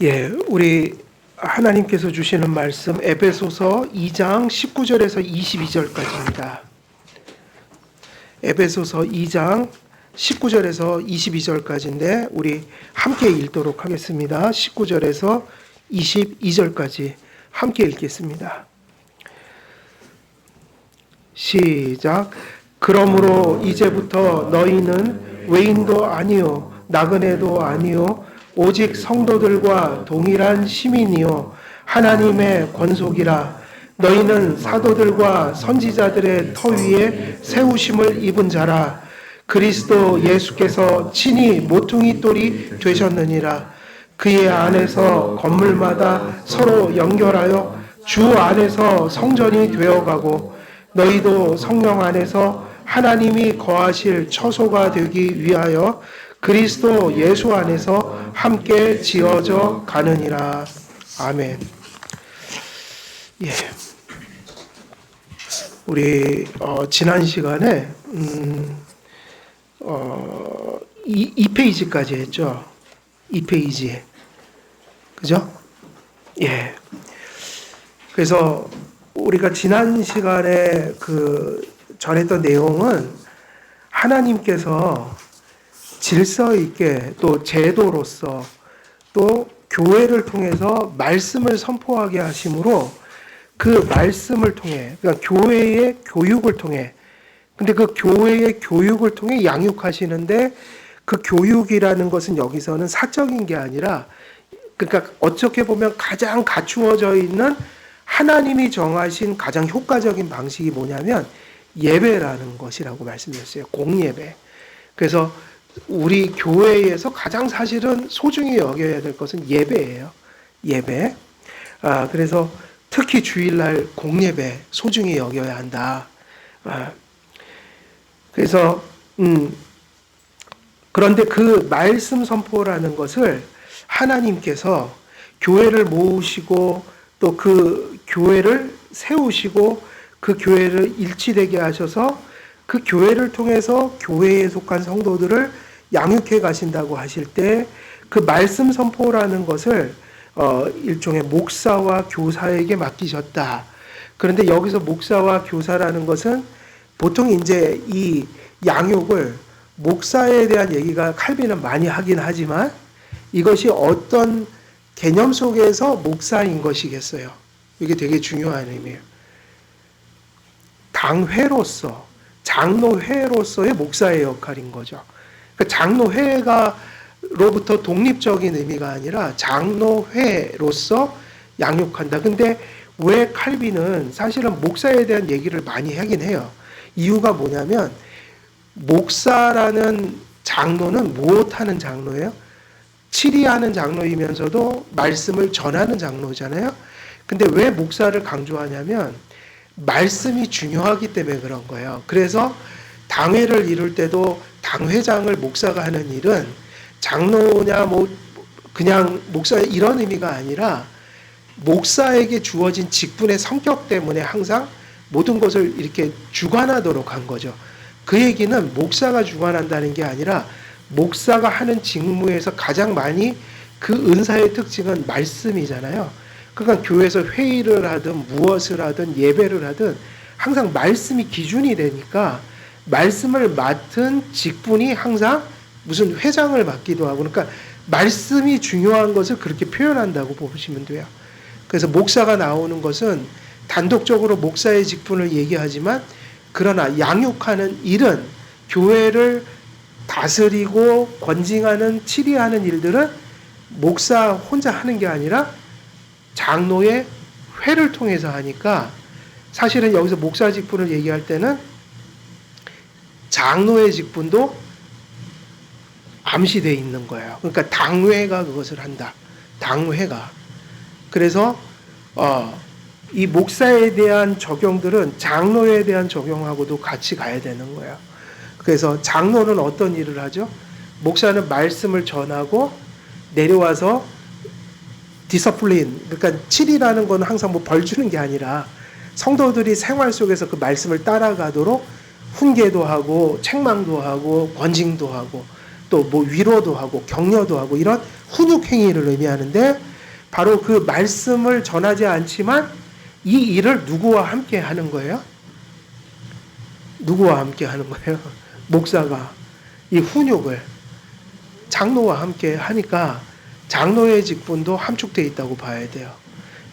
우리 하나님께서 주시는 말씀 에베소서 2장 19절에서 22절까지입니다. 에베소서 2장 19절에서 22절까지인데 우리 함께 읽도록 하겠습니다. 19절에서 22절까지 함께 읽겠습니다. 시작. 그러므로 이제부터 너희는 외인도 아니요 나그네도 아니요 오직 성도들과 동일한 시민이요 하나님의 권속이라. 너희는 사도들과 선지자들의 터 위에 세우심을 입은 자라. 그리스도 예수께서 친히 모퉁이 돌이 되셨느니라. 그의 안에서 건물마다 서로 연결하여 주 안에서 성전이 되어가고 너희도 성령 안에서 하나님이 거하실 처소가 되기 위하여 그리스도 예수 안에서 함께 지어져 가느니라. 아멘. 우리 지난 시간에 2페이지까지 했죠. 2페이지. 그죠? 그래서 우리가 지난 시간에 전했던 내용은 하나님께서 질서 있게 또 제도로서 또 교회를 통해서 말씀을 선포하게 하심으로 그 말씀을 통해, 그러니까 교회의 교육을 통해, 근데 그 교회의 교육을 통해 양육하시는데 그 교육이라는 것은 여기서는 사적인 게 아니라, 그러니까 어떻게 보면 가장 갖추어져 있는 하나님이 정하신 가장 효과적인 방식이 뭐냐면 예배라는 것이라고 말씀드렸어요. 공예배. 그래서 우리 교회에서 가장 사실은 소중히 여겨야 될 것은 예배예요. 예배. 그래서 특히 주일날 공예배 소중히 여겨야 한다. 그래서 그런데 그 말씀 선포라는 것을 하나님께서 교회를 모으시고 또 그 교회를 세우시고 그 교회를 일치되게 하셔서 그 교회를 통해서 교회에 속한 성도들을 양육해 가신다고 하실 때 그 말씀 선포라는 것을 일종의 목사와 교사에게 맡기셨다. 그런데 여기서 목사와 교사라는 것은 보통 이제 이 양육을 목사에 대한 얘기가 칼빈은 많이 하긴 하지만 이것이 어떤 개념 속에서 목사인 것이겠어요. 이게 되게 중요한 의미예요. 당회로서, 장로회로서의 목사의 역할인 거죠. 그러니까 장로회로부터 독립적인 의미가 아니라 장로회로서 양육한다. 근데 왜 칼빈은 사실은 목사에 대한 얘기를 많이 하긴 해요. 이유가 뭐냐면 목사라는 장로는 무엇하는 장로예요? 치리하는 장로이면서도 말씀을 전하는 장로잖아요. 근데 왜 목사를 강조하냐면 말씀이 중요하기 때문에 그런 거예요. 그래서 당회를 이룰 때도 당회장을 목사가 하는 일은 장로냐 그냥 목사 이런 의미가 아니라 목사에게 주어진 직분의 성격 때문에 항상 모든 것을 이렇게 주관하도록 한 거죠. 그 얘기는 목사가 주관한다는 게 아니라 목사가 하는 직무에서 가장 많이 그 은사의 특징은 말씀이잖아요. 그러니까 교회에서 회의를 하든 무엇을 하든 예배를 하든 항상 말씀이 기준이 되니까 말씀을 맡은 직분이 항상 무슨 회장을 맡기도 하고, 그러니까 말씀이 중요한 것을 그렇게 표현한다고 보시면 돼요. 그래서 목사가 나오는 것은 단독적으로 목사의 직분을 얘기하지만 그러나 양육하는 일은 교회를 다스리고 권징하는 치리하는 일들은 목사 혼자 하는 게 아니라 장로의 회를 통해서 하니까 사실은 여기서 목사 직분을 얘기할 때는 장로의 직분도 암시되어 있는 거예요. 그러니까 당회가 그것을 한다. 당회가. 그래서 이 목사에 대한 적용들은 장로에 대한 적용하고도 같이 가야 되는 거예요. 그래서 장로는 어떤 일을 하죠? 목사는 말씀을 전하고 내려와서 디서플린, 그러니까 칠이라는 건 항상 벌 주는 게 아니라 성도들이 생활 속에서 그 말씀을 따라가도록 훈계도 하고 책망도 하고 권징도 하고 또 뭐 위로도 하고 격려도 하고 이런 훈육 행위를 의미하는데 바로 그 말씀을 전하지 않지만 이 일을 누구와 함께 하는 거예요? 누구와 함께 하는 거예요? 목사가 이 훈육을 장로와 함께 하니까 장로의 직분도 함축되어 있다고 봐야 돼요.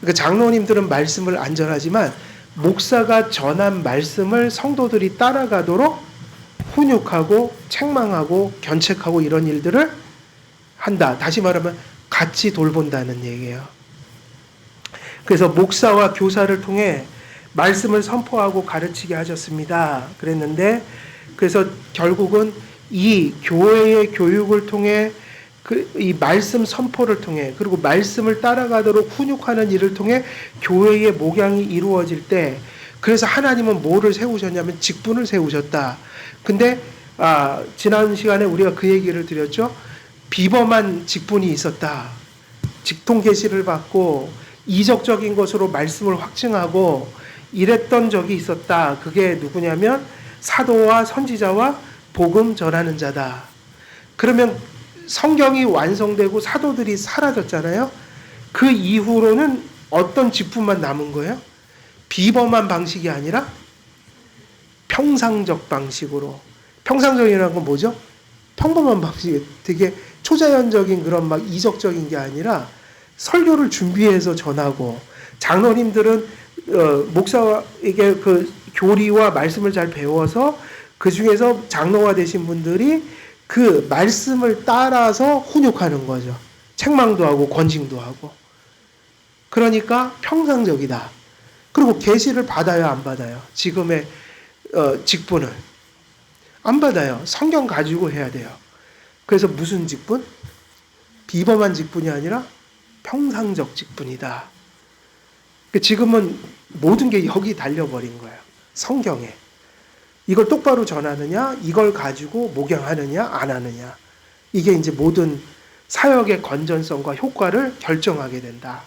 그러니까 장로님들은 말씀을 안 전하지만 목사가 전한 말씀을 성도들이 따라가도록 훈육하고 책망하고 견책하고 이런 일들을 한다. 다시 말하면 같이 돌본다는 얘기예요. 그래서 목사와 교사를 통해 말씀을 선포하고 가르치게 하셨습니다. 그랬는데 그래서 결국은 이 교회의 교육을 통해 이 말씀 선포를 통해 그리고 말씀을 따라가도록 훈육하는 일을 통해 교회의 목양이 이루어질 때 그래서 하나님은 뭐를 세우셨냐면 직분을 세우셨다. 근데 지난 시간에 우리가 그 얘기를 드렸죠. 비범한 직분이 있었다. 직통 계시를 받고 이적적인 것으로 말씀을 확증하고 이랬던 적이 있었다. 그게 누구냐면 사도와 선지자와 복음 전하는 자다. 그러면 성경이 완성되고 사도들이 사라졌잖아요. 그 이후로는 어떤 직분만 남은 거예요? 비범한 방식이 아니라 평상적 방식으로. 평상적이라는 건 뭐죠? 평범한 방식. 되게 초자연적인 그런 막 이적적인 게 아니라 설교를 준비해서 전하고 장로님들은 목사에게 그 교리와 말씀을 잘 배워서 그 중에서 장로가 되신 분들이 그 말씀을 따라서 훈육하는 거죠. 책망도 하고 권징도 하고. 그러니까 평상적이다. 그리고 계시를 받아요, 안 받아요? 지금의 직분을 안 받아요. 성경 가지고 해야 돼요. 그래서 무슨 직분? 비범한 직분이 아니라 평상적 직분이다. 지금은 모든 게 여기 달려버린 거예요. 성경에. 이걸 똑바로 전하느냐, 이걸 가지고 목양하느냐, 안 하느냐. 이게 이제 모든 사역의 건전성과 효과를 결정하게 된다.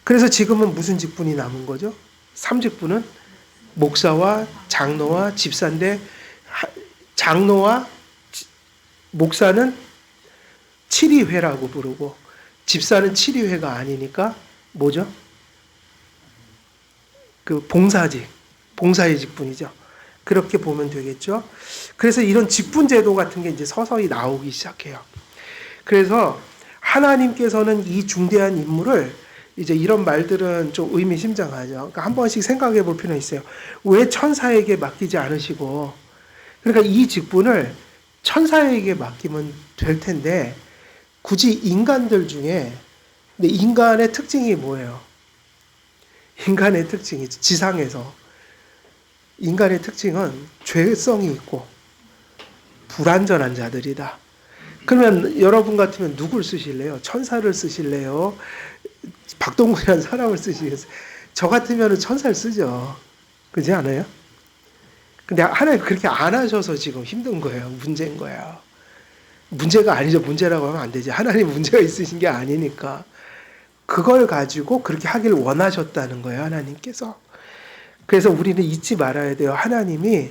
그래서 지금은 무슨 직분이 남은 거죠? 3직분은 목사와 장로와 집사인데 장로와 목사는 7위회라고 부르고 집사는 7위회가 아니니까 뭐죠? 그 봉사의 직분이죠. 그렇게 보면 되겠죠. 그래서 이런 직분 제도 같은 게 이제 서서히 나오기 시작해요. 그래서 하나님께서는 이 중대한 임무를 이제 이런 말들은 좀 의미심장하죠. 그러니까 한 번씩 생각해 볼 필요는 있어요. 왜 천사에게 맡기지 않으시고, 그러니까 이 직분을 천사에게 맡기면 될 텐데, 굳이 인간들 중에, 근데 인간의 특징이 뭐예요? 인간의 특징이 지상에서 인간의 특징은 죄성이 있고 불완전한 자들이다. 그러면 여러분 같으면 누굴 쓰실래요? 천사를 쓰실래요? 박동근이라는 사람을 쓰시겠어요? 저 같으면 천사를 쓰죠. 그렇지 않아요? 근데 하나님 그렇게 안 하셔서 지금 힘든 거예요. 문제인 거예요. 문제가 아니죠. 문제라고 하면 안 되지. 하나님 문제가 있으신 게 아니니까. 그걸 가지고 그렇게 하길 원하셨다는 거예요. 하나님께서. 그래서 우리는 잊지 말아야 돼요. 하나님이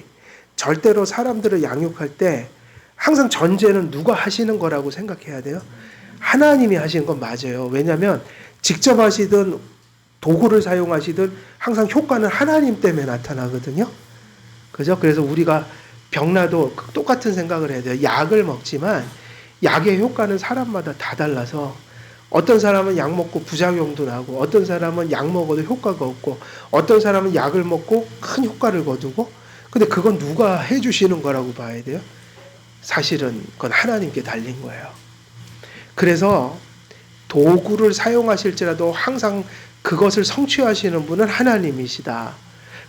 절대로 사람들을 양육할 때 항상 전제는 누가 하시는 거라고 생각해야 돼요. 하나님이 하시는 건 맞아요. 왜냐하면 직접 하시든 도구를 사용하시든 항상 효과는 하나님 때문에 나타나거든요. 그죠? 그래서 우리가 병나도 똑같은 생각을 해야 돼요. 약을 먹지만 약의 효과는 사람마다 다 달라서 어떤 사람은 약 먹고 부작용도 나고 어떤 사람은 약 먹어도 효과가 없고 어떤 사람은 약을 먹고 큰 효과를 거두고 근데 그건 누가 해주시는 거라고 봐야 돼요? 사실은 그건 하나님께 달린 거예요. 그래서 도구를 사용하실지라도 항상 그것을 성취하시는 분은 하나님이시다.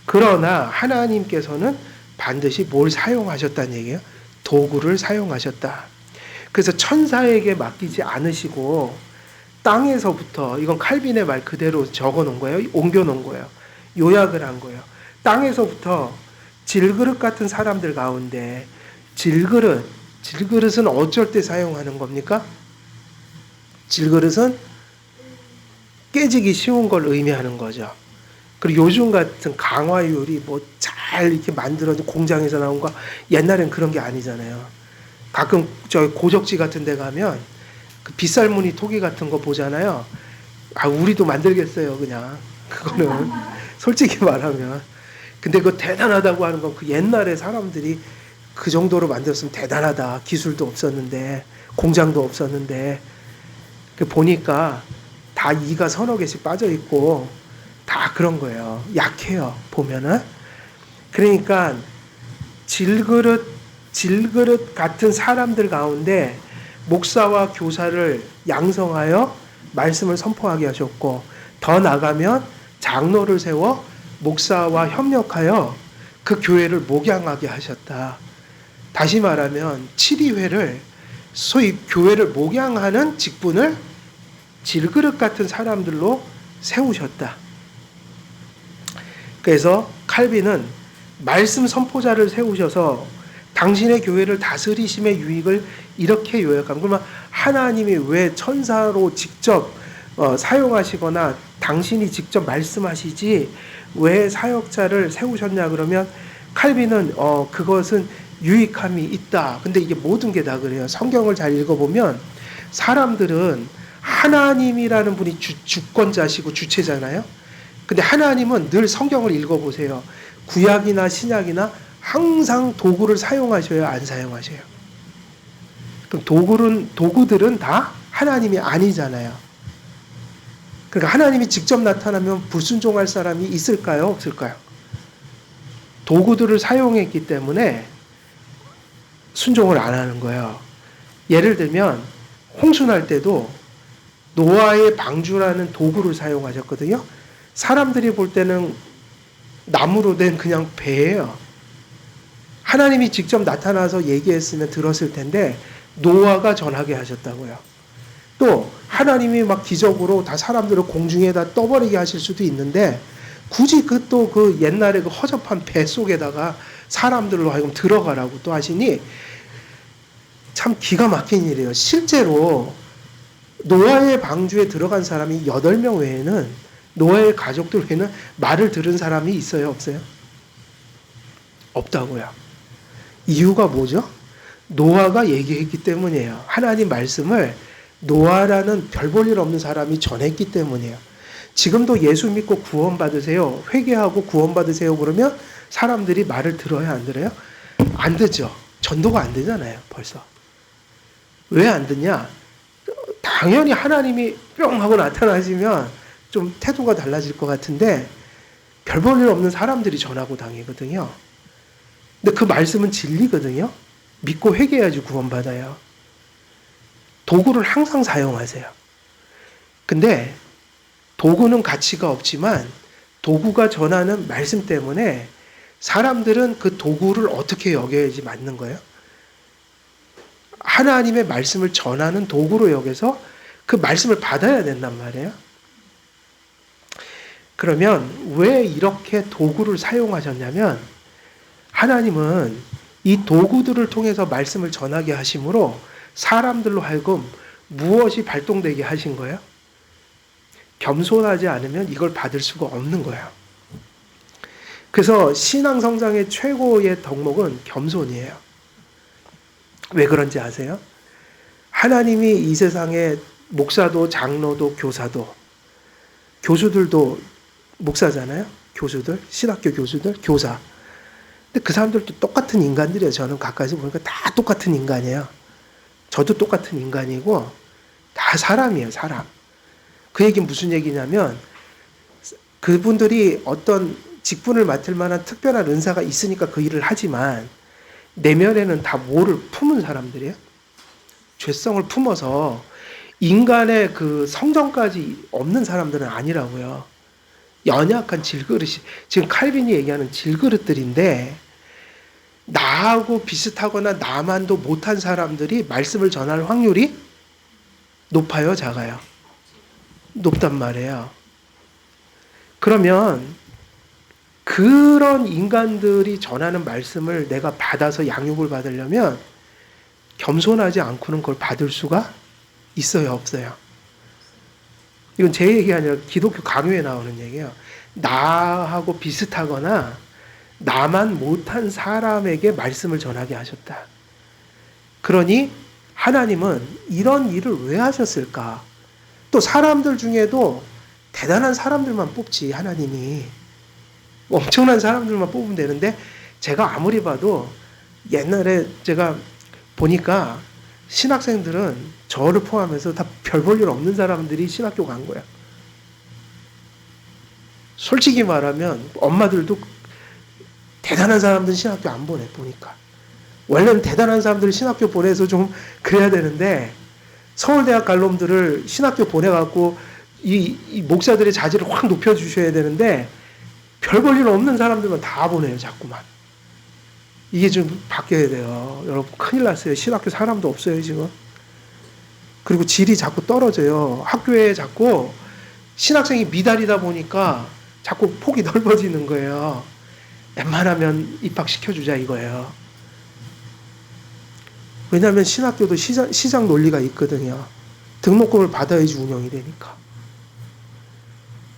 그러나 하나님께서는 반드시 뭘 사용하셨다는 얘기예요? 도구를 사용하셨다. 그래서 천사에게 맡기지 않으시고 땅에서부터 이건 칼빈의 말 그대로 적어 놓은 거예요. 옮겨 놓은 거예요. 요약을 한 거예요. 땅에서부터 질그릇 같은 사람들 가운데 질그릇은 어쩔 때 사용하는 겁니까? 질그릇은 깨지기 쉬운 걸 의미하는 거죠. 그리고 요즘 같은 강화유리 뭐 잘 이렇게 만들어진 공장에서 나온 거 옛날엔 그런 게 아니잖아요. 가끔 저 고적지 같은 데 가면 그 빗살무늬 토기 같은 거 보잖아요. 아, 우리도 만들겠어요, 그냥. 그거는 솔직히 말하면. 근데 그거 대단하다고 하는 건 그 옛날에 사람들이 그 정도로 만들었으면 대단하다. 기술도 없었는데, 공장도 없었는데. 그 보니까 다 이가 서너 개씩 빠져 있고, 다 그런 거예요. 약해요, 보면은. 그러니까 질그릇 같은 사람들 가운데 목사와 교사를 양성하여 말씀을 선포하게 하셨고, 더 나가면 장로를 세워 목사와 협력하여 그 교회를 목양하게 하셨다. 다시 말하면 7위회를 소위 교회를 목양하는 직분을 질그릇 같은 사람들로 세우셨다. 그래서 칼빈은 말씀 선포자를 세우셔서 당신의 교회를 다스리심의 유익을 이렇게 요약합니다. 그러면 하나님이 왜 천사로 직접 사용하시거나 당신이 직접 말씀하시지 왜 사역자를 세우셨냐 그러면 칼빈은 그것은 유익함이 있다. 근데 이게 모든 게 다 그래요. 성경을 잘 읽어보면 사람들은 하나님이라는 분이 주권자시고 주체잖아요. 근데 하나님은 늘 성경을 읽어보세요. 구약이나 신약이나 항상 도구를 사용하셔요, 안 사용하셔요? 그럼 도구들은 다 하나님이 아니잖아요. 그러니까 하나님이 직접 나타나면 불순종할 사람이 있을까요, 없을까요? 도구들을 사용했기 때문에 순종을 안 하는 거예요. 예를 들면 홍수날 때도 노아의 방주라는 도구를 사용하셨거든요. 사람들이 볼 때는 나무로 된 그냥 배예요. 하나님이 직접 나타나서 얘기했으면 들었을 텐데 노아가 전하게 하셨다고요. 또 하나님이 막 기적으로 다 사람들을 공중에다 떠버리게 하실 수도 있는데 굳이 그 옛날에 그 허접한 배 속에다가 사람들로 하여금 들어가라고 또 하시니 참 기가 막힌 일이에요. 실제로 노아의 방주에 들어간 사람이 8명 외에는 노아의 가족들 외에는 말을 들은 사람이 있어요, 없어요? 없다고요. 이유가 뭐죠? 노아가 얘기했기 때문이에요. 하나님 말씀을 노아라는 별 볼 일 없는 사람이 전했기 때문이에요. 지금도 예수 믿고 구원받으세요. 회개하고 구원받으세요. 그러면 사람들이 말을 들어야 안 들어요? 안 듣죠. 전도가 안 되잖아요, 벌써. 왜 안 듣냐? 당연히 하나님이 뿅 하고 나타나시면 좀 태도가 달라질 것 같은데 별 볼 일 없는 사람들이 전하고 다니거든요. 근데 그 말씀은 진리거든요. 믿고 회개해야지 구원받아요. 도구를 항상 사용하세요. 근데 도구는 가치가 없지만 도구가 전하는 말씀 때문에 사람들은 그 도구를 어떻게 여겨야지 맞는 거예요? 하나님의 말씀을 전하는 도구로 여겨서 그 말씀을 받아야 된단 말이에요. 그러면 왜 이렇게 도구를 사용하셨냐면 하나님은 이 도구들을 통해서 말씀을 전하게 하심으로 사람들로 하여금 무엇이 발동되게 하신 거예요? 겸손하지 않으면 이걸 받을 수가 없는 거예요. 그래서 신앙 성장의 최고의 덕목은 겸손이에요. 왜 그런지 아세요? 하나님이 이 세상에 목사도 장로도 교사도 교수들도 목사잖아요. 교수들, 신학교 교수들, 교사. 근데 그 사람들도 똑같은 인간들이에요. 저는 가까이서 보니까 다 똑같은 인간이에요. 저도 똑같은 인간이고 다 사람이에요. 사람. 그 얘기는 무슨 얘기냐면 그분들이 어떤 직분을 맡을 만한 특별한 은사가 있으니까 그 일을 하지만 내면에는 다 뭐를 품은 사람들이에요? 죄성을 품어서 인간의 그 성정까지 없는 사람들은 아니라고요. 연약한 질그릇이, 지금 칼빈이 얘기하는 질그릇들인데 나하고 비슷하거나 나만도 못한 사람들이 말씀을 전할 확률이 높아요, 작아요? 높단 말이에요. 그러면 그런 인간들이 전하는 말씀을 내가 받아서 양육을 받으려면 겸손하지 않고는 그걸 받을 수가 있어요, 없어요? 이건 제 얘기 아니라 기독교 강요에 나오는 얘기예요. 나하고 비슷하거나 나만 못한 사람에게 말씀을 전하게 하셨다. 그러니 하나님은 이런 일을 왜 하셨을까? 또 사람들 중에도 대단한 사람들만 뽑지, 하나님이. 엄청난 사람들만 뽑으면 되는데, 제가 아무리 봐도 옛날에 제가 보니까 신학생들은 저를 포함해서 다 별 볼 일 없는 사람들이 신학교 간 거야. 솔직히 말하면 엄마들도 대단한 사람들은 신학교 안 보내, 보니까. 원래는 대단한 사람들을 신학교 보내서 좀 그래야 되는데, 서울대학 갈 놈들을 신학교 보내갖고 이 목사들의 자질을 확 높여주셔야 되는데, 별 볼 일 없는 사람들만 다 보내요, 자꾸만. 이게 좀 바뀌어야 돼요. 여러분, 큰일 났어요. 신학교 사람도 없어요, 지금. 그리고 질이 자꾸 떨어져요. 학교에 자꾸 신학생이 미달이다 보니까 자꾸 폭이 넓어지는 거예요. 웬만하면 입학시켜주자 이거예요. 왜냐하면 신학교도 시장 논리가 있거든요. 등록금을 받아야지 운영이 되니까.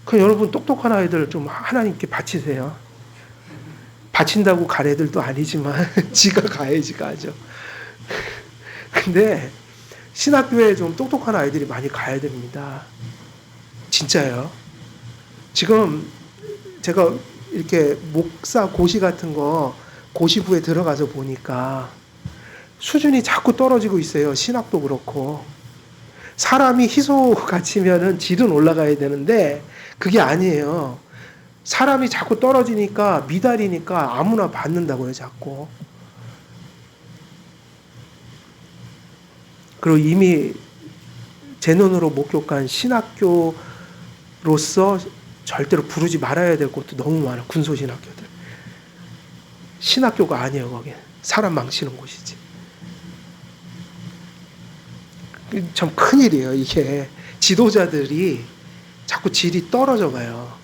그럼 여러분 똑똑한 아이들 좀 하나님께 바치세요. 바친다고 갈 애들도 아니지만 지가 가야지 가죠. 근데 신학교에 좀 똑똑한 아이들이 많이 가야 됩니다. 진짜요. 지금 제가 이렇게 목사 고시 같은 거 고시부에 들어가서 보니까 수준이 자꾸 떨어지고 있어요. 신학도 그렇고. 사람이 희소 갇히면은 질은 올라가야 되는데 그게 아니에요. 사람이 자꾸 떨어지니까 미달이니까 아무나 받는다고요, 자꾸. 그리고 이미 제 눈으로 목격한 신학교로서 절대로 부르지 말아야 될 곳도 너무 많아, 군소신학교들. 신학교가 아니에요, 거긴. 사람 망치는 곳이지. 참 큰일이에요, 이게. 지도자들이 자꾸 질이 떨어져 가요.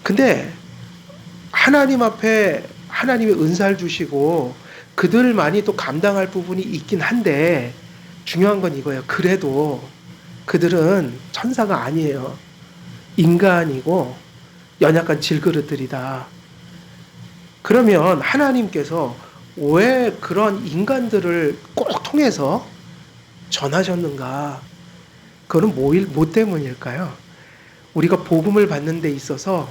근데 하나님 앞에 하나님의 은사를 주시고 그들만이 또 감당할 부분이 있긴 한데 중요한 건 이거예요. 그래도 그들은 천사가 아니에요. 인간이고 연약한 질그릇들이다. 그러면 하나님께서 왜 그런 인간들을 꼭 통해서 전하셨는가? 그거는 뭐 때문일까요? 우리가 복음을 받는 데 있어서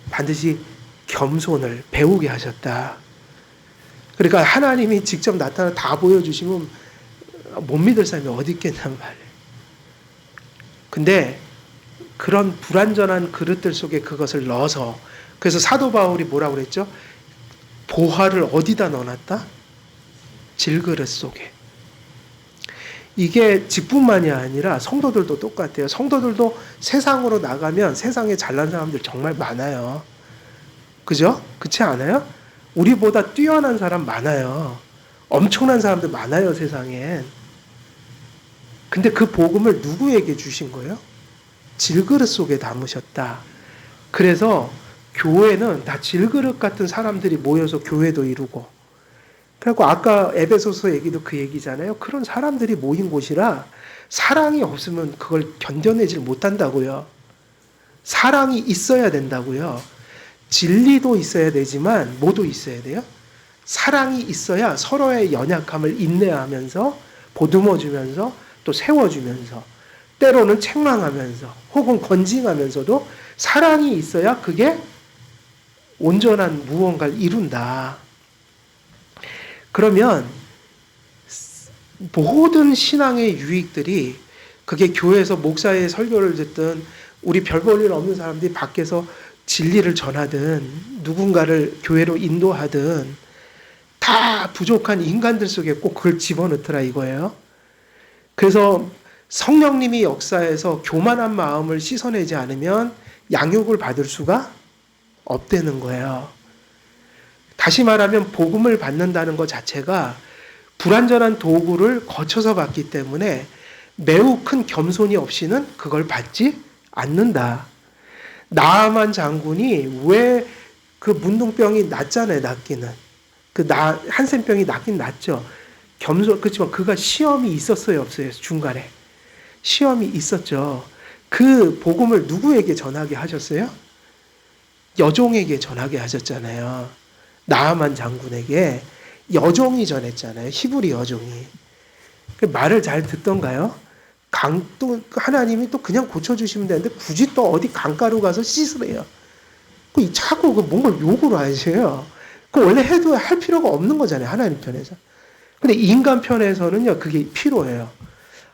반드시 겸손을 배우게 하셨다. 그러니까 하나님이 직접 나타나 다 보여주시면 못 믿을 사람이 어디 있겠냔 말이에요. 근데 그런 불완전한 그릇들 속에 그것을 넣어서, 그래서 사도 바울이 뭐라고 그랬죠? 보화를 어디다 넣어놨다? 질그릇 속에. 이게 직분만이 아니라 성도들도 똑같아요. 성도들도 세상으로 나가면 세상에 잘난 사람들 정말 많아요. 그죠? 그렇지 않아요? 우리보다 뛰어난 사람 많아요. 엄청난 사람들 많아요, 세상엔. 근데 그 복음을 누구에게 주신 거예요? 질그릇 속에 담으셨다. 그래서 교회는 다 질그릇 같은 사람들이 모여서 교회도 이루고, 그리고 아까 에베소서 얘기도 그 얘기잖아요. 그런 사람들이 모인 곳이라 사랑이 없으면 그걸 견뎌내질 못한다고요. 사랑이 있어야 된다고요. 진리도 있어야 되지만 뭐도 있어야 돼요? 사랑이 있어야 서로의 연약함을 인내하면서 보듬어주면서 또 세워주면서 때로는 책망하면서 혹은 권징하면서도 사랑이 있어야 그게 온전한 무언가를 이룬다. 그러면 모든 신앙의 유익들이, 그게 교회에서 목사의 설교를 듣든 우리 별 볼 일 없는 사람들이 밖에서 진리를 전하든 누군가를 교회로 인도하든 다 부족한 인간들 속에 꼭 그걸 집어넣더라 이거예요. 그래서 성령님이 역사해서 교만한 마음을 씻어내지 않으면 양육을 받을 수가 없다는 거예요. 다시 말하면 복음을 받는다는 것 자체가 불완전한 도구를 거쳐서 받기 때문에 매우 큰 겸손이 없이는 그걸 받지 않는다. 나아만 장군이 왜 그 문둥병이 낫잖아요, 낫기는. 한센병이 낫긴 낫죠. 그렇지만 그가 시험이 있었어요, 없어요? 중간에. 시험이 있었죠. 그 복음을 누구에게 전하게 하셨어요? 여종에게 전하게 하셨잖아요. 나아만 장군에게 여종이 전했잖아요. 히브리 여종이. 그 말을 잘 듣던가요? 또 하나님이 또 그냥 고쳐주시면 되는데 굳이 또 어디 강가로 가서 씻으래요. 자꾸 뭔가 욕을 하세요. 원래 해도 할 필요가 없는 거잖아요. 하나님 편에서. 근데 인간 편에서는요, 그게 필요해요.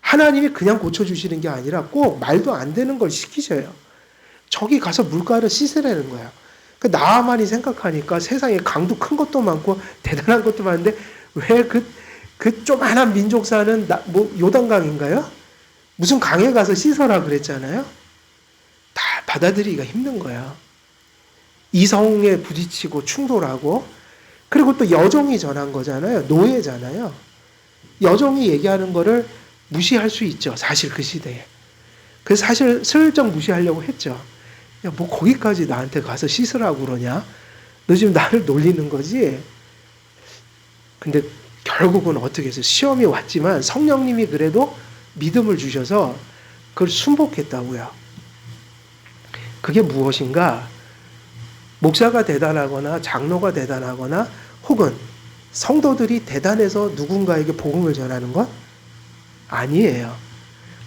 하나님이 그냥 고쳐주시는 게 아니라 꼭 말도 안 되는 걸 시키셔요. 저기 가서 물가를 씻으라는 거야. 나만이 생각하니까 세상에 강도 큰 것도 많고 대단한 것도 많은데 왜 그 조그만한 민족 사는 요단강인가요? 무슨 강에 가서 씻어라 그랬잖아요. 다 받아들이기가 힘든 거야. 이성에 부딪히고 충돌하고, 그리고 또 여종이 전한 거잖아요. 노예잖아요. 여종이 얘기하는 거를 무시할 수 있죠. 사실 그 시대에. 그래서 사실 슬쩍 무시하려고 했죠. 야, 뭐 거기까지 나한테 가서 씻으라고 그러냐? 너 지금 나를 놀리는 거지? 근데 결국은 어떻게 해서 시험이 왔지만 성령님이 그래도 믿음을 주셔서 그걸 순복했다고요. 그게 무엇인가? 목사가 대단하거나 장로가 대단하거나 혹은 성도들이 대단해서 누군가에게 복음을 전하는 것? 아니에요.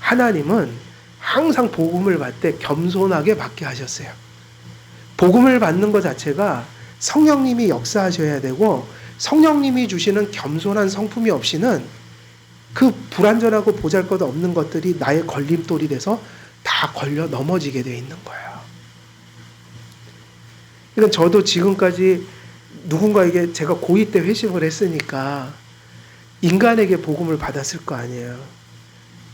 하나님은 항상 복음을 받을 때 겸손하게 받게 하셨어요. 복음을 받는 것 자체가 성령님이 역사하셔야 되고, 성령님이 주시는 겸손한 성품이 없이는 그 불완전하고 보잘것없는 것들이 나의 걸림돌이 돼서 다 걸려 넘어지게 되어 있는 거예요. 그러니까 저도 지금까지 누군가에게 제가 고2 때 회심을 했으니까 인간에게 복음을 받았을 거 아니에요.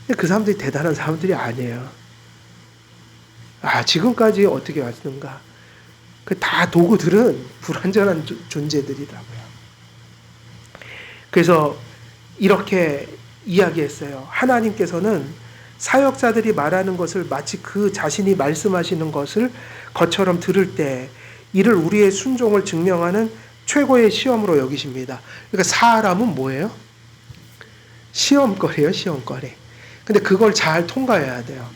근데 그 사람들이 대단한 사람들이 아니에요. 지금까지 어떻게 왔는가? 다 도구들은 불완전한 존재들이라고요. 그래서 이렇게 이야기했어요. 하나님께서는 사역자들이 말하는 것을 마치 그 자신이 말씀하시는 것을 것처럼 들을 때 이를 우리의 순종을 증명하는 최고의 시험으로 여기십니다. 그러니까 사람은 뭐예요? 시험거리예요, 시험거리. 근데 그걸 잘 통과해야 돼요.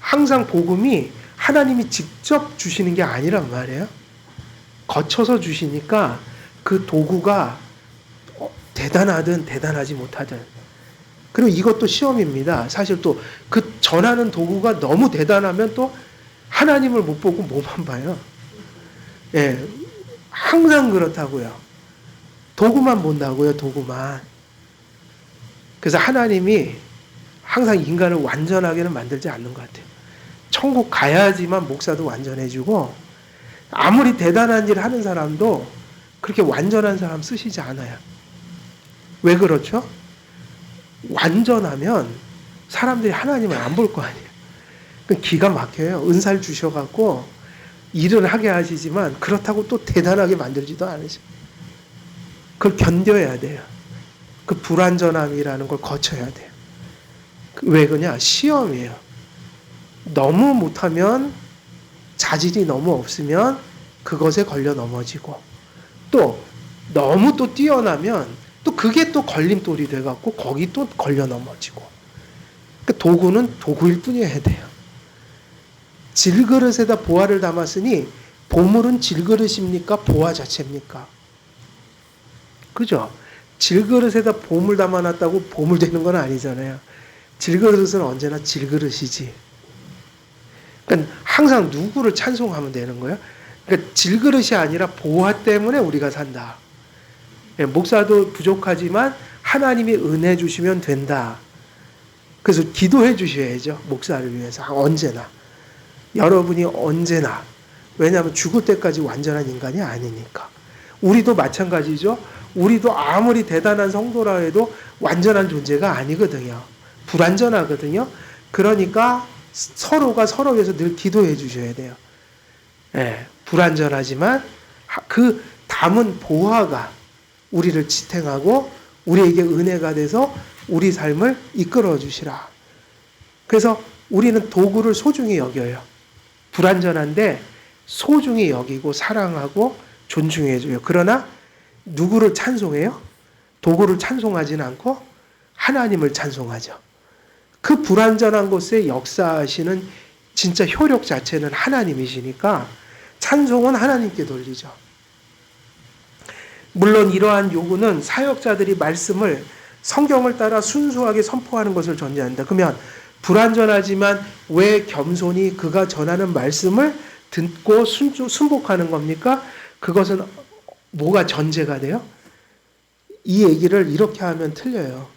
항상 복음이 하나님이 직접 주시는 게 아니란 말이에요. 거쳐서 주시니까 그 도구가 대단하든 대단하지 못하든. 그리고 이것도 시험입니다. 사실 또 그 전하는 도구가 너무 대단하면 또 하나님을 못 보고 뭐만 봐요. 예, 항상 그렇다고요. 도구만 본다고요, 도구만. 그래서 하나님이 항상 인간을 완전하게는 만들지 않는 것 같아요. 천국 가야지만 목사도 완전해지고, 아무리 대단한 일 하는 사람도 그렇게 완전한 사람 쓰시지 않아요. 왜 그렇죠? 완전하면 사람들이 하나님을 안 볼 거 아니에요. 기가 막혀요. 은사를 주셔갖고 일을 하게 하시지만 그렇다고 또 대단하게 만들지도 않으셔. 그걸 견뎌야 돼요. 그 불완전함이라는 걸 거쳐야 돼요. 왜 그러냐? 시험이에요. 너무 못하면, 자질이 너무 없으면 그것에 걸려 넘어지고, 또 너무 또 뛰어나면 또 그게 또 걸림돌이 돼갖고 거기 또 걸려 넘어지고. 그 도구는 도구일 뿐이어야 돼요. 질그릇에다 보화를 담았으니 보물은 질그릇입니까? 보화 자체입니까? 그죠? 질그릇에다 보물 담아놨다고 보물 되는 건 아니잖아요. 질그릇은 언제나 질그릇이지. 그러니까 항상 누구를 찬송하면 되는 거예요? 그러니까 질그릇이 아니라 보화 때문에 우리가 산다. 목사도 부족하지만 하나님이 은혜 주시면 된다. 그래서 기도해 주셔야죠. 목사를 위해서. 언제나. 여러분이 언제나. 왜냐하면 죽을 때까지 완전한 인간이 아니니까. 우리도 마찬가지죠. 우리도 아무리 대단한 성도라 해도 완전한 존재가 아니거든요. 불완전하거든요. 그러니까 서로가 서로 위해서 늘 기도해 주셔야 돼요. 예, 불완전하지만 그 담은 보화가 우리를 지탱하고 우리에게 은혜가 돼서 우리 삶을 이끌어 주시라. 그래서 우리는 도구를 소중히 여겨요. 불완전한데 소중히 여기고 사랑하고 존중해 줘요. 그러나 누구를 찬송해요? 도구를 찬송하지는 않고 하나님을 찬송하죠. 그 불완전한 곳에 역사하시는 진짜 효력 자체는 하나님이시니까 찬송은 하나님께 돌리죠. 물론 이러한 요구는 사역자들이 말씀을 성경을 따라 순수하게 선포하는 것을 전제한다. 그러면 불완전하지만 왜 겸손히 그가 전하는 말씀을 듣고 순복하는 겁니까? 그것은 뭐가 전제가 돼요? 이 얘기를 이렇게 하면 틀려요.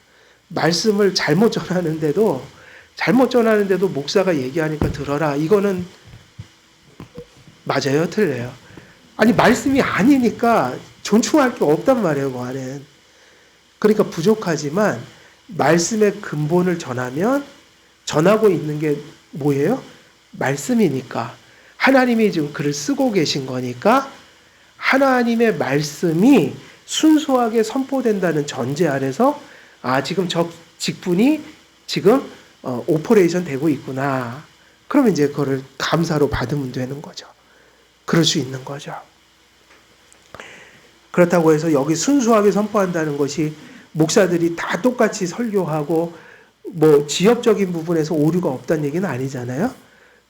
말씀을 잘못 전하는데도 목사가 얘기하니까 들어라. 이거는 맞아요? 틀려요? 아니, 말씀이 아니니까 존중할 게 없단 말이에요, 그 안엔. 그러니까 부족하지만 말씀의 근본을 전하고 있는 게 뭐예요? 말씀이니까. 하나님이 지금 글을 쓰고 계신 거니까 하나님의 말씀이 순수하게 선포된다는 전제 아래서 지금 저 직분이 지금 오퍼레이션 되고 있구나. 그러면 이제 그거를 감사로 받으면 되는 거죠. 그럴 수 있는 거죠. 그렇다고 해서 여기 순수하게 선포한다는 것이 목사들이 다 똑같이 설교하고 뭐 지역적인 부분에서 오류가 없다는 얘기는 아니잖아요.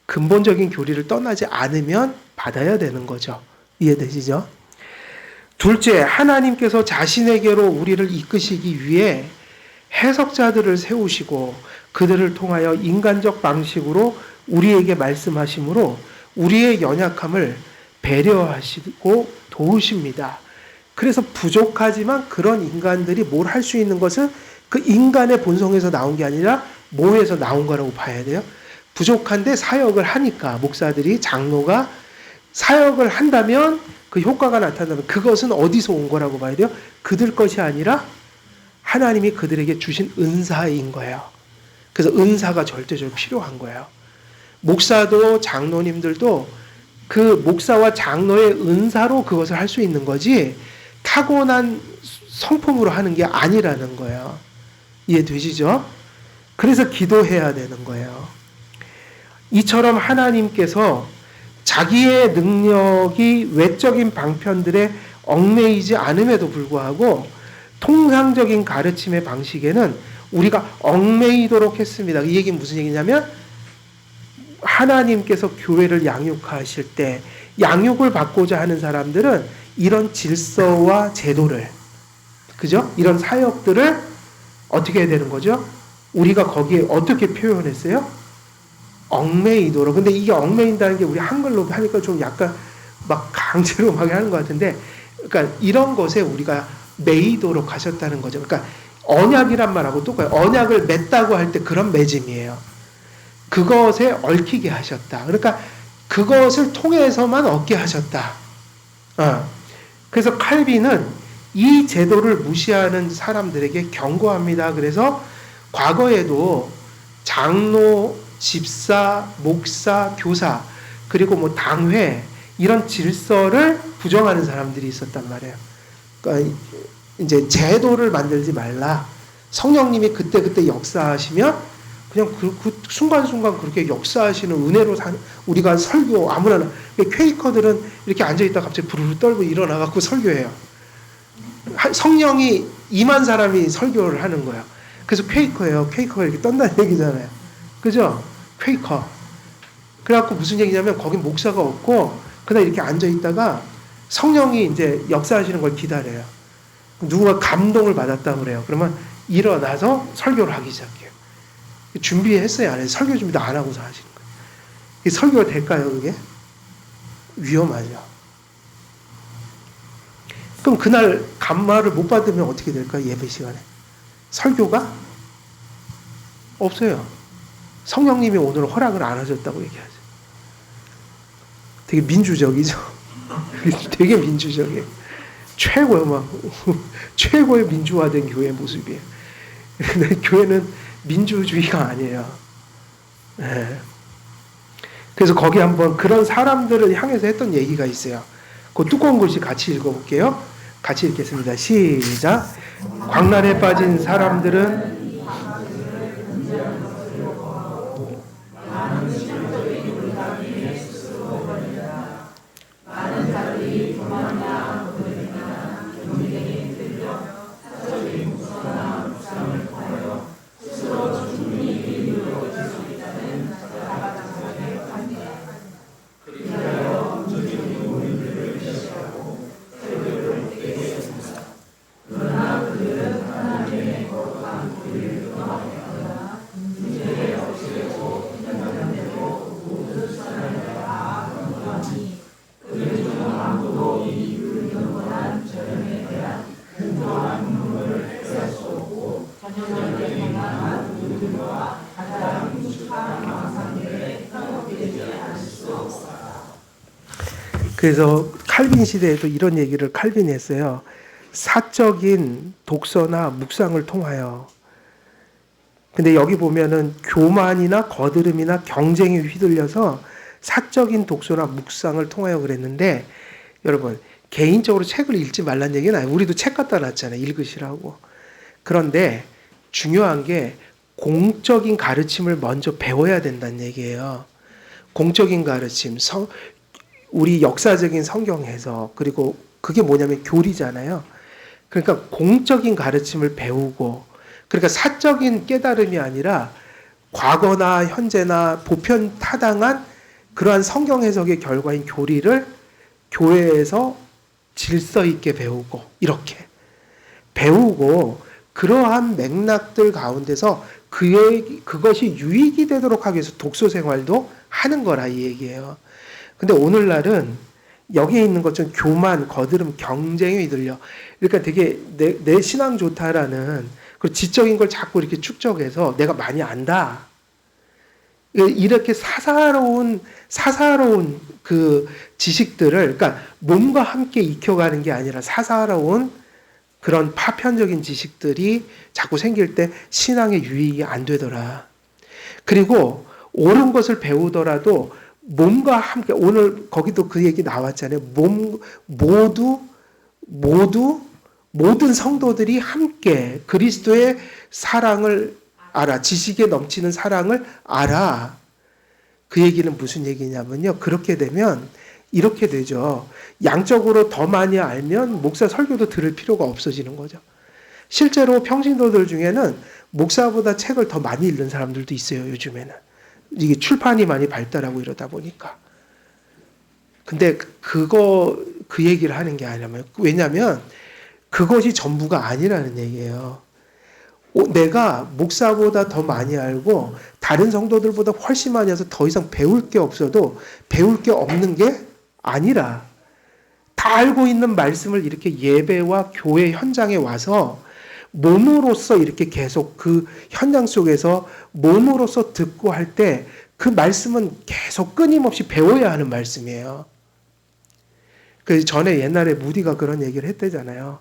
근본적인 교리를 떠나지 않으면 받아야 되는 거죠. 이해되시죠? 둘째, 하나님께서 자신에게로 우리를 이끄시기 위해 해석자들을 세우시고 그들을 통하여 인간적 방식으로 우리에게 말씀하시므로 우리의 연약함을 배려하시고 도우십니다. 그래서 부족하지만 그런 인간들이 뭘 할 수 있는 것은 그 인간의 본성에서 나온 게 아니라 뭐에서 나온 거라고 봐야 돼요. 부족한데 사역을 하니까 목사들이 장로가 사역을 한다면 그 효과가 나타나면 그것은 어디서 온 거라고 봐야 돼요? 그들 것이 아니라 하나님이 그들에게 주신 은사인 거예요. 그래서 은사가 절대적으로 필요한 거예요. 목사도 장로님들도 그 목사와 장로의 은사로 그것을 할 수 있는 거지 타고난 성품으로 하는 게 아니라는 거예요. 이해되시죠? 그래서 기도해야 되는 거예요. 이처럼 하나님께서 자기의 능력이 외적인 방편들에 얽매이지 않음에도 불구하고 통상적인 가르침의 방식에는 우리가 얽매이도록 했습니다. 이 얘기는 무슨 얘기냐면 하나님께서 교회를 양육하실 때 양육을 받고자 하는 사람들은 이런 질서와 제도를, 그죠? 이런 사역들을 어떻게 해야 되는 거죠? 우리가 거기에 어떻게 표현했어요? 얽매이도록. 근데 이게 얽매인다는 게 우리 한글로 하니까 좀 약간 막 강제로 막 하는 것 같은데, 그러니까 이런 것에 우리가 매이도록 하셨다는 거죠. 그러니까 언약이란 말하고 똑같아요. 언약을 맺다고 할 때 그런 맺음이에요. 그것에 얽히게 하셨다. 그러니까 그것을 통해서만 얻게 하셨다. 그래서 칼빈은 이 제도를 무시하는 사람들에게 경고합니다. 그래서 과거에도 장로, 집사, 목사, 교사, 그리고 뭐 당회 이런 질서를 부정하는 사람들이 있었단 말이에요. 그러니까 이제 제도를 만들지 말라. 성령님이 그때그때 역사하시면 그냥 그 순간순간 그렇게 역사하시는 은혜로 우리가 설교 아무나 퀘이커들은 이렇게 앉아있다 갑자기 부르르 떨고 일어나갖고 설교해요. 성령이 임한 사람이 설교를 하는 거예요. 그래서 퀘이커예요. 퀘이커가 이렇게 떤다는 얘기잖아요. 그죠? 퀘이커. 그래갖고 무슨 얘기냐면 거긴 목사가 없고 그냥 이렇게 앉아있다가 성령이 이제 역사하시는 걸 기다려요. 누구가 감동을 받았다고 그래요. 그러면 일어나서 설교를 하기 시작해요. 준비했어요, 안 해요? 설교 준비도 안 하고서 하시는 거예요. 이게 설교가 될까요, 그게? 위험하죠. 그럼 그날 감마를 못 받으면 어떻게 될까요, 예배 시간에? 설교가? 없어요. 성령님이 오늘 허락을 안 하셨다고 얘기하죠. 되게 민주적이죠. 되게 민주적이에요. 최고의 민주화된 교회 모습이에요. 근데 교회는 민주주의가 아니에요. 네. 그래서 거기 한번 그런 사람들을 향해서 했던 얘기가 있어요. 그 두꺼운 글씨 같이 읽어볼게요. 같이 읽겠습니다. 시작. 광란에 빠진 사람들은 그래서 칼빈 시대에도 이런 얘기를 칼빈이 했어요. 사적인 독서나 묵상을 통하여. 근데 여기 보면은 교만이나 거드름이나 경쟁에 휘둘려서 사적인 독서나 묵상을 통하여 그랬는데, 여러분 개인적으로 책을 읽지 말란 얘기는 아니에요. 우리도 책 갖다 놨잖아요. 읽으시라고. 그런데 중요한 게 공적인 가르침을 먼저 배워야 된다는 얘기예요. 공적인 가르침, 우리 역사적인 성경 해석, 그리고 그게 뭐냐면 교리잖아요. 그러니까 공적인 가르침을 배우고, 그러니까 사적인 깨달음이 아니라 과거나 현재나 보편 타당한 그러한 성경 해석의 결과인 교리를 교회에서 질서 있게 배우고, 이렇게 배우고, 그러한 맥락들 가운데서 그것이 유익이 되도록 하기 위해서 독서 생활도 하는 거라 이 얘기예요. 근데 오늘날은 여기에 있는 것처럼 교만, 거드름, 경쟁에 휘둘려. 그러니까 되게 내 신앙 좋다라는 그 지적인 걸 자꾸 이렇게 축적해서 내가 많이 안다. 이렇게 사사로운 그 지식들을, 그러니까 몸과 함께 익혀가는 게 아니라 사사로운 그런 파편적인 지식들이 자꾸 생길 때 신앙의 유익이 안 되더라. 그리고 옳은 것을 배우더라도 몸과 함께, 오늘 거기도 그 얘기 나왔잖아요. 모든 성도들이 함께 그리스도의 사랑을 알아. 지식에 넘치는 사랑을 알아. 그 얘기는 무슨 얘기냐면요. 그렇게 되면 이렇게 되죠. 양적으로 더 많이 알면 목사 설교도 들을 필요가 없어지는 거죠. 실제로 평신도들 중에는 목사보다 책을 더 많이 읽는 사람들도 있어요. 요즘에는. 이게 출판이 많이 발달하고 이러다 보니까. 근데 그 얘기를 하는 게 아니라면, 왜냐하면 그것이 전부가 아니라는 얘기예요. 내가 목사보다 더 많이 알고 다른 성도들보다 훨씬 많이 해서 더 이상 배울 게 없어도 배울 게 없는 게 아니라, 다 알고 있는 말씀을 이렇게 예배와 교회 현장에 와서 몸으로서 이렇게 계속 그 현장 속에서 몸으로서 듣고 할 때 그 말씀은 계속 끊임없이 배워야 하는 말씀이에요. 그 전에 옛날에 무디가 그런 얘기를 했대잖아요.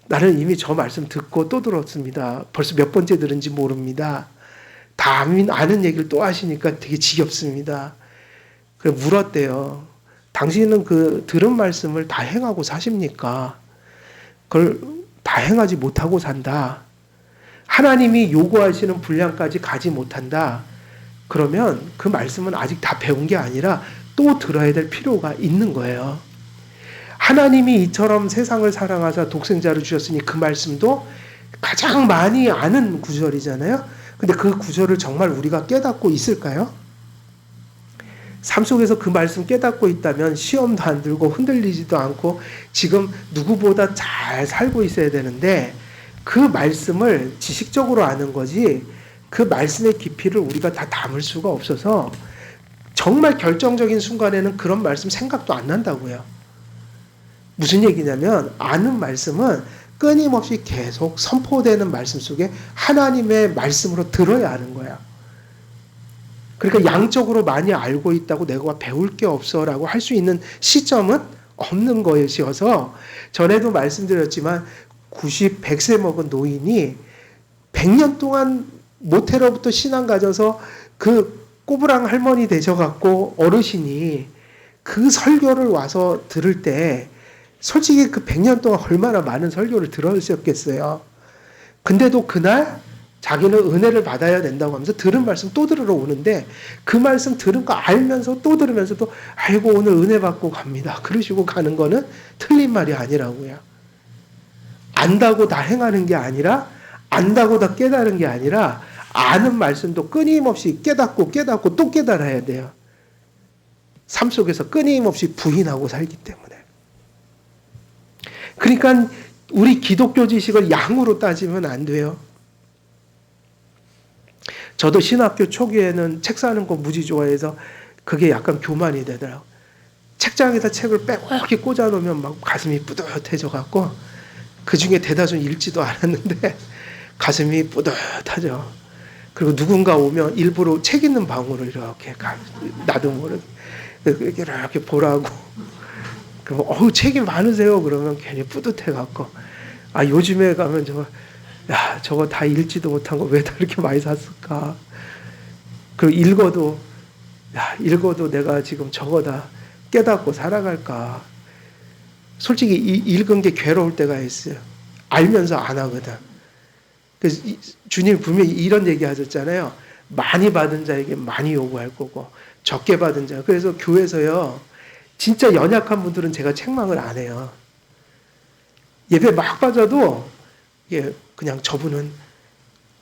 나는 이미 저 말씀 듣고 또 들었습니다. 벌써 몇 번째 들은지 모릅니다. 다 아는 얘기를 또 하시니까 되게 지겹습니다. 그래서 물었대요. 당신은 그 들은 말씀을 다 행하고 사십니까? 그걸 다 행하지 못하고 산다. 하나님이 요구하시는 분량까지 가지 못한다. 그러면 그 말씀은 아직 다 배운 게 아니라 또 들어야 될 필요가 있는 거예요. 하나님이 이처럼 세상을 사랑하사 독생자를 주셨으니 그 말씀도 가장 많이 아는 구절이잖아요. 근데 그 구절을 정말 우리가 깨닫고 있을까요? 삶 속에서 그 말씀 깨닫고 있다면 시험도 안 들고 흔들리지도 않고 지금 누구보다 잘 살고 있어야 되는데, 그 말씀을 지식적으로 아는 거지 그 말씀의 깊이를 우리가 다 담을 수가 없어서 정말 결정적인 순간에는 그런 말씀 생각도 안 난다고요. 무슨 얘기냐면, 아는 말씀은 끊임없이 계속 선포되는 말씀 속에 하나님의 말씀으로 들어야 하는 거야. 그러니까 양적으로 많이 알고 있다고 내가 배울 게 없어라고 할 수 있는 시점은 없는 것이어서, 전에도 말씀드렸지만 100세 먹은 노인이 100년 동안 모태로부터 신앙 가져서 그 꼬부랑 할머니 되셔갖고 어르신이 그 설교를 와서 들을 때 솔직히 그 100년 동안 얼마나 많은 설교를 들으셨겠어요. 근데도 그날 자기는 은혜를 받아야 된다고 하면서 들은 말씀 또 들으러 오는데, 그 말씀 들은 거 알면서 또 들으면서도 아이고 오늘 은혜 받고 갑니다. 그러시고 가는 거는 틀린 말이 아니라고요. 안다고 다 행하는 게 아니라, 안다고 다 깨달은 게 아니라, 아는 말씀도 끊임없이 깨닫고 또 깨달아야 돼요. 삶 속에서 끊임없이 부인하고 살기 때문에. 그러니까 우리 기독교 지식을 양으로 따지면 안 돼요. 저도 신학교 초기에는 책 사는 거 무지 좋아해서 그게 약간 교만이 되더라고요. 책장에다 책을 빼곡히 꽂아놓으면 막 가슴이 뿌듯해져 갖고, 그 중에 대다수는 읽지도 않았는데 가슴이 뿌듯하죠. 그리고 누군가 오면 일부러 책 있는 방으로 이렇게 나도 모르게 이렇게 보라고 그러면 어우 책이 많으세요. 그러면 괜히 뿌듯해 갖고 아 요즘에 가면 저거 다 읽지도 못한 거 왜 다 이렇게 많이 샀을까? 그 읽어도 내가 지금 저거 다 깨닫고 살아갈까? 솔직히 읽은 게 괴로울 때가 있어요. 알면서 안 하거든. 그래서 주님 분명히 이런 얘기 하셨잖아요. 많이 받은 자에게 많이 요구할 거고 적게 받은 자. 그래서 교회에서요. 진짜 연약한 분들은 제가 책망을 안 해요. 예배 막 빠져도 그냥 저분은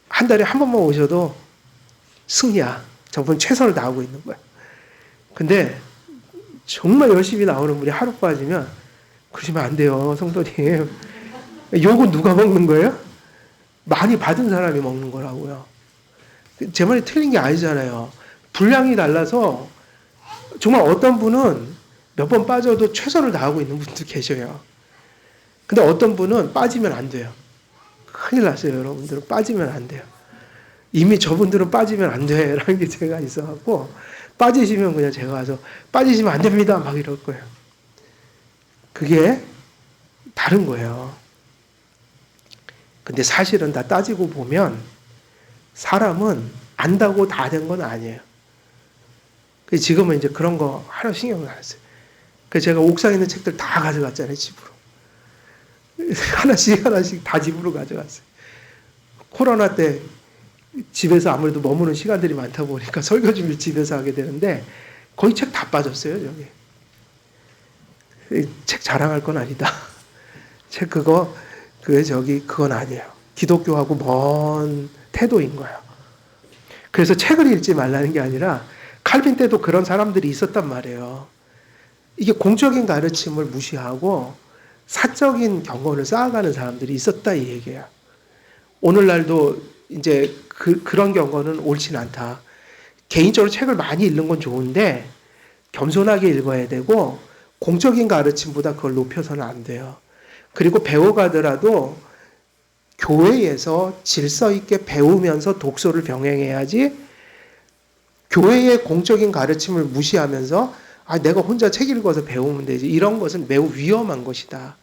한 달에 한 번만 오셔도 승리야. 저분 최선을 다하고 있는 거야. 근데 정말 열심히 나오는 분이 하루 빠지면 그러시면 안 돼요, 성도님. 욕은 누가 먹는 거예요? 많이 받은 사람이 먹는 거라고요. 제 말이 틀린 게 아니잖아요. 분량이 달라서 정말 어떤 분은 몇 번 빠져도 최선을 다하고 있는 분도 계셔요. 근데 어떤 분은 빠지면 안 돼요. 큰일 났어요, 여러분들은. 빠지면 안 돼요. 이미 저분들은 빠지면 안 돼. 라는 게 제가 있어갖고, 빠지시면 그냥 제가 와서, 빠지시면 안 됩니다. 막 이럴 거예요. 그게 다른 거예요. 근데 사실은 다 따지고 보면, 사람은 안다고 다 된 건 아니에요. 지금은 이제 그런 거 하나 신경을 안 했어요. 그래서 제가 옥상에 있는 책들 다 가져갔잖아요, 집으로. 하나씩 다 집으로 가져갔어요. 코로나 때 집에서 아무래도 머무는 시간들이 많다 보니까 설교 준비 집에서 하게 되는데 거의 책 다 빠졌어요, 저기. 책 자랑할 건 아니다. 책 그건 아니에요. 기독교하고 먼 태도인 거예요. 그래서 책을 읽지 말라는 게 아니라 칼빈 때도 그런 사람들이 있었단 말이에요. 이게 공적인 가르침을 무시하고 사적인 경건을 쌓아가는 사람들이 있었다 이 얘기예요. 오늘날도 이제 그런 경건은 옳진 않다. 개인적으로 책을 많이 읽는 건 좋은데 겸손하게 읽어야 되고 공적인 가르침보다 그걸 높여서는 안 돼요. 그리고 배워가더라도 교회에서 질서 있게 배우면서 독서를 병행해야지 교회의 공적인 가르침을 무시하면서 내가 혼자 책 읽어서 배우면 되지. 이런 것은 매우 위험한 것이다.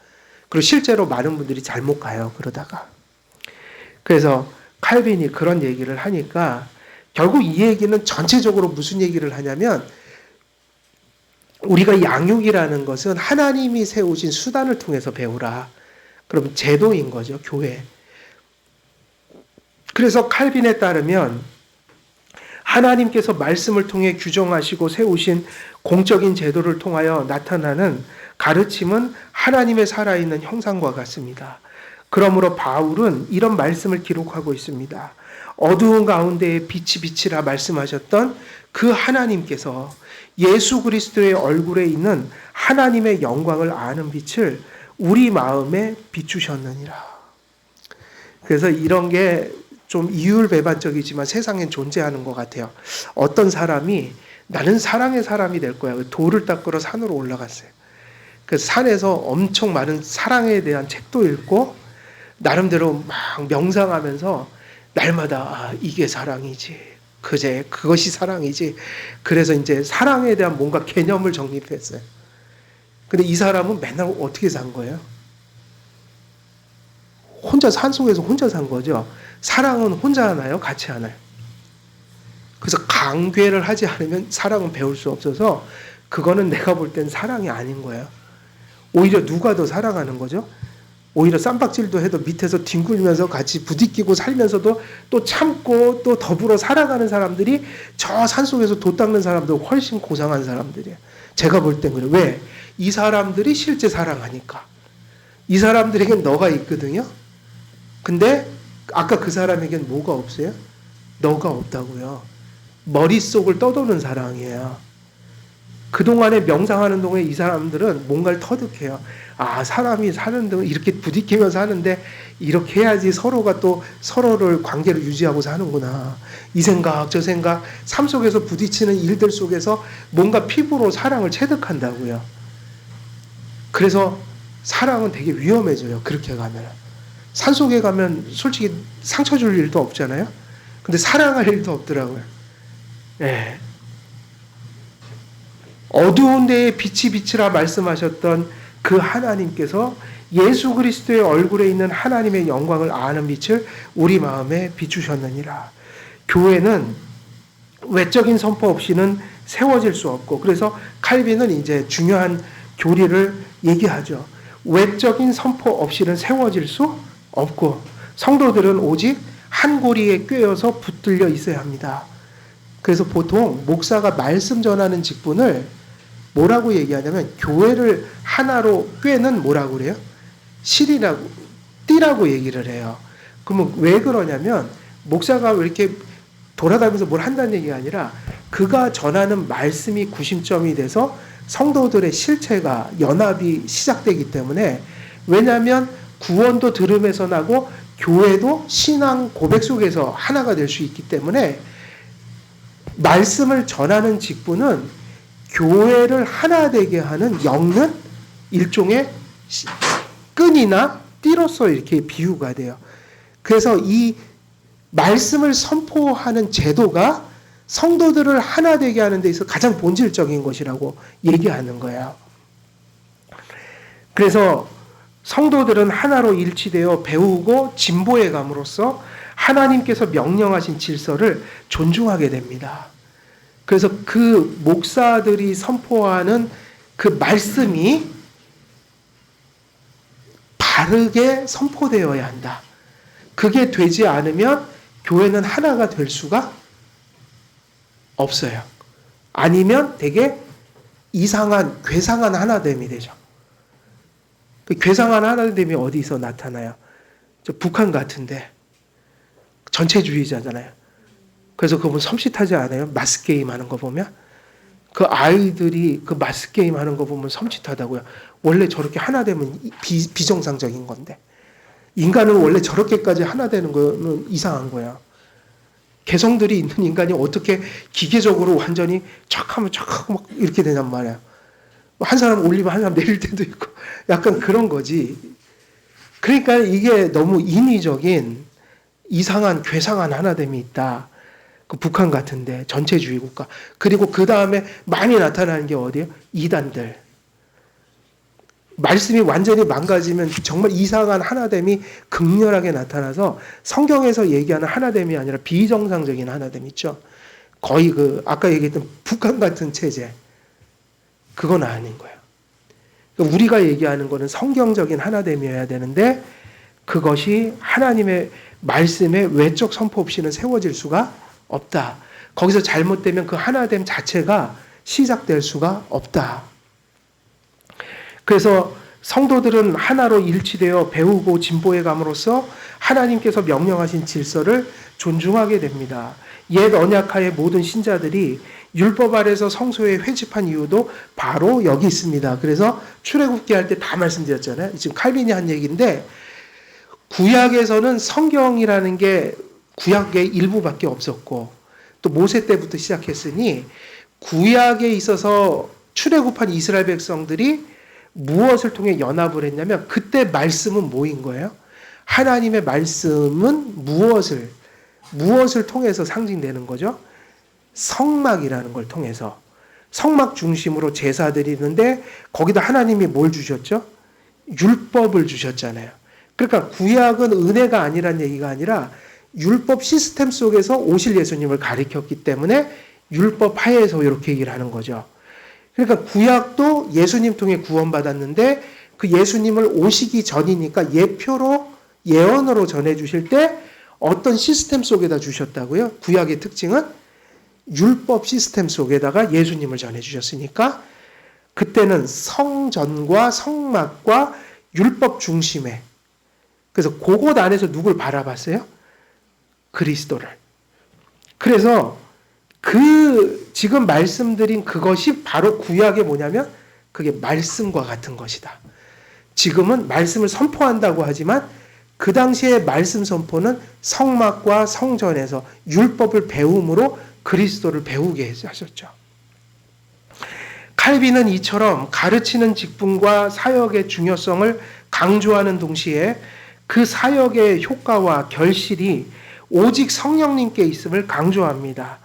그리고 실제로 많은 분들이 잘못 가요. 그러다가. 그래서 칼빈이 그런 얘기를 하니까 결국 이 얘기는 전체적으로 무슨 얘기를 하냐면 우리가 양육이라는 것은 하나님이 세우신 수단을 통해서 배우라. 그럼 제도인 거죠. 교회. 그래서 칼빈에 따르면 하나님께서 말씀을 통해 규정하시고 세우신 공적인 제도를 통하여 나타나는 가르침은 하나님의 살아있는 형상과 같습니다. 그러므로 바울은 이런 말씀을 기록하고 있습니다. 어두운 가운데에 빛이 비치라 말씀하셨던 그 하나님께서 예수 그리스도의 얼굴에 있는 하나님의 영광을 아는 빛을 우리 마음에 비추셨느니라. 그래서 이런 게 좀 이율배반적이지만 세상엔 존재하는 것 같아요. 어떤 사람이 나는 사랑의 사람이 될 거야. 돌을 닦으러 산으로 올라갔어요. 그 산에서 엄청 많은 사랑에 대한 책도 읽고 나름대로 막 명상하면서 날마다 이게 사랑이지. 그것이 사랑이지. 그래서 이제 사랑에 대한 뭔가 개념을 정립했어요. 근데 이 사람은 맨날 어떻게 산 거예요? 혼자 산속에서 혼자 산 거죠. 사랑은 혼자 하나요? 같이 하나요? 그래서 강괴를 하지 않으면 사랑은 배울 수 없어서 그거는 내가 볼 땐 사랑이 아닌 거예요. 오히려 누가 더 사랑하는 거죠? 오히려 쌈박질도 해도 밑에서 뒹굴면서 같이 부딪히고 살면서도 또 참고 또 더불어 살아가는 사람들이 저 산속에서 돛 닦는 사람들 훨씬 고상한 사람들이에요. 제가 볼 땐 그래요. 왜? 이 사람들이 실제 사랑하니까. 이 사람들에겐 너가 있거든요. 근데 아까 그 사람에겐 뭐가 없어요? 너가 없다고요. 머릿속을 떠도는 사랑이에요. 그동안에 명상하는 동안에 이 사람들은 뭔가를 터득해요. 사람이 사는 동안 이렇게 부딪히면서 하는데 이렇게 해야지 서로가 또 서로를 관계를 유지하고 사는구나. 이 생각 저 생각 삶 속에서 부딪히는 일들 속에서 뭔가 피부로 사랑을 체득한다고요. 그래서 사랑은 되게 위험해져요. 그렇게 가면. 산속에 가면 솔직히 상처 줄 일도 없잖아요. 근데 사랑할 일도 없더라고요. 네. 어두운 데에 빛이 비치라 말씀하셨던 그 하나님께서 예수 그리스도의 얼굴에 있는 하나님의 영광을 아는 빛을 우리 마음에 비추셨느니라. 교회는 외적인 선포 없이는 세워질 수 없고, 그래서 칼빈은 이제 중요한 교리를 얘기하죠. 외적인 선포 없이는 세워질 수 없고, 성도들은 오직 한 고리에 꿰어서 붙들려 있어야 합니다. 그래서 보통 목사가 말씀 전하는 직분을 뭐라고 얘기하냐면, 교회를 하나로 꿰는 뭐라고 그래요? 실이라고, 띠라고 얘기를 해요. 그러면 왜 그러냐면, 목사가 왜 이렇게 돌아다니면서 뭘 한다는 얘기가 아니라, 그가 전하는 말씀이 구심점이 돼서 성도들의 실체가, 연합이 시작되기 때문에, 왜냐하면 구원도 들음에서 나고 교회도 신앙 고백 속에서 하나가 될 수 있기 때문에, 말씀을 전하는 직분은 교회를 하나 되게 하는 엮는 일종의 끈이나 띠로서 이렇게 비유가 돼요. 그래서 이 말씀을 선포하는 제도가 성도들을 하나 되게 하는 데 있어서 가장 본질적인 것이라고 얘기하는 거예요. 그래서 성도들은 하나로 일치되어 배우고 진보해 감으로써 하나님께서 명령하신 질서를 존중하게 됩니다. 그래서 그 목사들이 선포하는 그 말씀이 바르게 선포되어야 한다. 그게 되지 않으면 교회는 하나가 될 수가 없어요. 아니면 되게 이상한, 괴상한 하나됨이 되죠. 그 괴상한 하나됨이 어디서 나타나요? 저 북한 같은데 전체주의자잖아요. 그래서 그분 섬찟하지 않아요? 마스게임 하는 거 보면? 그 아이들이 그 마스게임 하는 거 보면 섬찟하다고요. 원래 저렇게 하나 되면 비정상적인 건데. 인간은 원래 저렇게까지 하나 되는 거는 이상한 거예요. 개성들이 있는 인간이 어떻게 기계적으로 완전히 촥 하면 촥 하고 막 이렇게 되냔 말이에요. 한 사람 올리면 한 사람 내릴 때도 있고 약간 그런 거지. 그러니까 이게 너무 인위적인 이상한 괴상한 하나됨이 있다. 그 북한 같은데 전체주의 국가. 그리고 그 다음에 많이 나타나는 게 어디예요? 이단들. 말씀이 완전히 망가지면 정말 이상한 하나됨이 극렬하게 나타나서 성경에서 얘기하는 하나됨이 아니라 비정상적인 하나됨 있죠. 거의 그 아까 얘기했던 북한 같은 체제. 그건 아닌 거예요. 우리가 얘기하는 거는 성경적인 하나됨이어야 되는데 그것이 하나님의 말씀의 외적 선포 없이는 세워질 수가 없다. 거기서 잘못되면 그 하나됨 자체가 시작될 수가 없다. 그래서 성도들은 하나로 일치되어 배우고 진보해 감으로써 하나님께서 명령하신 질서를 존중하게 됩니다. 옛 언약하의 모든 신자들이 율법 아래서 성소에 회집한 이유도 바로 여기 있습니다. 그래서 출애굽기 할 때 다 말씀드렸잖아요. 지금 칼빈이 한 얘기인데 구약에서는 성경이라는 게 구약의 일부밖에 없었고 또 모세 때부터 시작했으니 구약에 있어서 출애굽한 이스라엘 백성들이 무엇을 통해 연합을 했냐면 그때 말씀은 뭐인 거예요? 하나님의 말씀은 무엇을 통해서 상징되는 거죠? 성막이라는 걸 통해서 성막 중심으로 제사 드리는데 거기다 하나님이 뭘 주셨죠? 율법을 주셨잖아요. 그러니까 구약은 은혜가 아니란 얘기가 아니라 율법 시스템 속에서 오실 예수님을 가리켰기 때문에 율법 하에서 이렇게 얘기를 하는 거죠. 그러니까 구약도 예수님 통해 구원받았는데 그 예수님을 오시기 전이니까 예표로 예언으로 전해주실 때 어떤 시스템 속에다 주셨다고요? 구약의 특징은 율법 시스템 속에다가 예수님을 전해주셨으니까 그때는 성전과 성막과 율법 중심에 그래서 그것 안에서 누굴 바라봤어요? 그리스도를. 그래서 그 지금 말씀드린 그것이 바로 구약의 뭐냐면 그게 말씀과 같은 것이다. 지금은 말씀을 선포한다고 하지만 그 당시의 말씀 선포는 성막과 성전에서 율법을 배움으로 그리스도를 배우게 하셨죠. 칼빈은 이처럼 가르치는 직분과 사역의 중요성을 강조하는 동시에 그 사역의 효과와 결실이 오직 성령님께 있음을 강조합니다.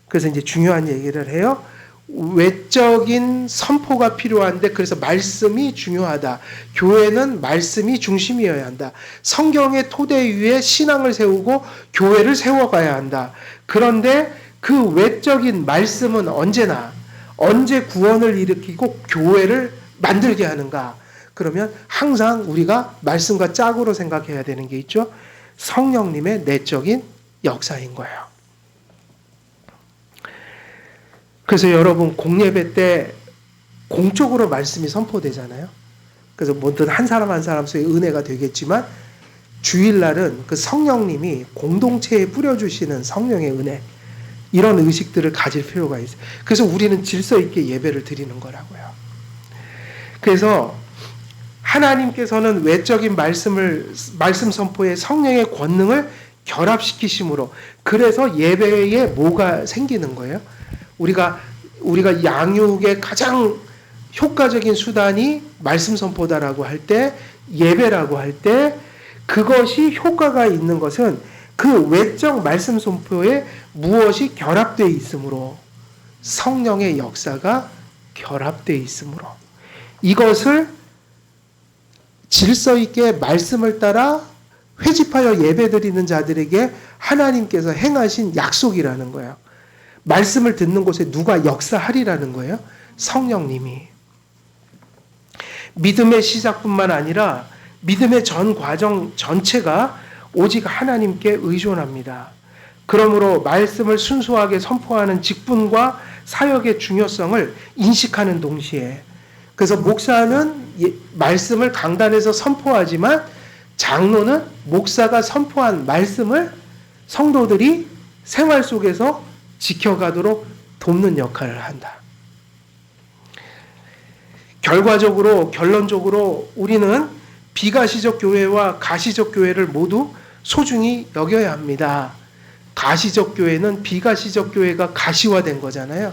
그래서 이제 중요한 얘기를 해요. 외적인 선포가 필요한데 그래서 말씀이 중요하다. 교회는 말씀이 중심이어야 한다. 성경의 토대 위에 신앙을 세우고 교회를 세워가야 한다. 그런데 그 외적인 말씀은 언제 구원을 일으키고 교회를 만들게 하는가? 그러면 항상 우리가 말씀과 짝으로 생각해야 되는 게 있죠. 성령님의 내적인 역사인 거예요. 그래서 여러분 공예배 때 공적으로 말씀이 선포되잖아요. 그래서 뭐든 한 사람 한 사람의 은혜가 되겠지만 주일날은 그 성령님이 공동체에 뿌려주시는 성령의 은혜, 이런 의식들을 가질 필요가 있어요. 그래서 우리는 질서 있게 예배를 드리는 거라고요. 그래서 하나님께서는 외적인 말씀 선포에 성령의 권능을 결합시키심으로, 그래서 예배에 뭐가 생기는 거예요? 우리가 양육의 가장 효과적인 수단이 말씀 선포다라고 할 때, 예배라고 할 때, 그것이 효과가 있는 것은 그 외적 말씀 선포에 무엇이 결합되어 있으므로, 성령의 역사가 결합되어 있으므로, 이것을 질서 있게 말씀을 따라 회집하여 예배드리는 자들에게 하나님께서 행하신 약속이라는 거예요. 말씀을 듣는 곳에 누가 역사하리라는 거예요? 성령님이. 믿음의 시작뿐만 아니라 믿음의 전 과정 전체가 오직 하나님께 의존합니다. 그러므로 말씀을 순수하게 선포하는 직분과 사역의 중요성을 인식하는 동시에, 그래서 목사는 말씀을 강단에서 선포하지만 장로는 목사가 선포한 말씀을 성도들이 생활 속에서 지켜가도록 돕는 역할을 한다. 결론적으로 우리는 비가시적 교회와 가시적 교회를 모두 소중히 여겨야 합니다. 가시적 교회는 비가시적 교회가 가시화된 거잖아요.